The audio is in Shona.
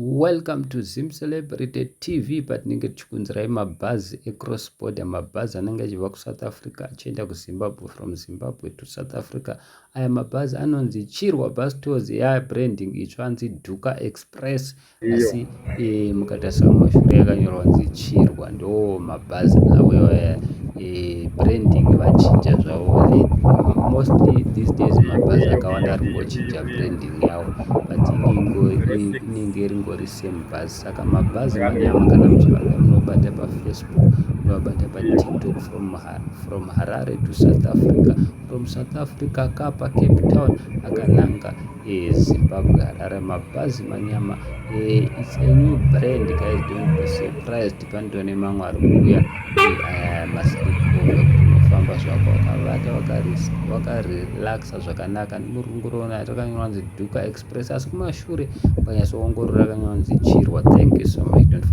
Welcome to Zim Celebrity TV. Patinenge tichikunzirai mabhazi ecross border, mabhazi anenge achibva kuSouth Africa achienda kuZimbabwe, from Zimbabwe to South Africa. Aya mabhazi anonzi Chirwa bus tours, branding itsva anzi Duka Express, asi mukatarisa mumashure yakanyorwa kunzi Chirwa. Ndo mabhazi avo branding vachinja zvavo. Mostly these days mabhazi akawanda ari kungochinja branding yavo, but inenge ringori same bhazi. Saka mabhazi manyama kana muchivada munobata paFacebook, munobata paTikTok, from Harare to South Africa, from South Africa kapa Cape Town akananga Zimbabwe Harare. Mabhazi manyama. It's a new brand, guys. Don't be surprised. Pandone nemamwe ari kuuya masleepover, kunofamba zvako wakavata wakarelaxa zvakanaka. Murikuona rakanyorwa kunzi Duka Express, asi kumashure ukanyatsoongorora rakanyorwa kunzi Chirwa. Thank you so much. Don't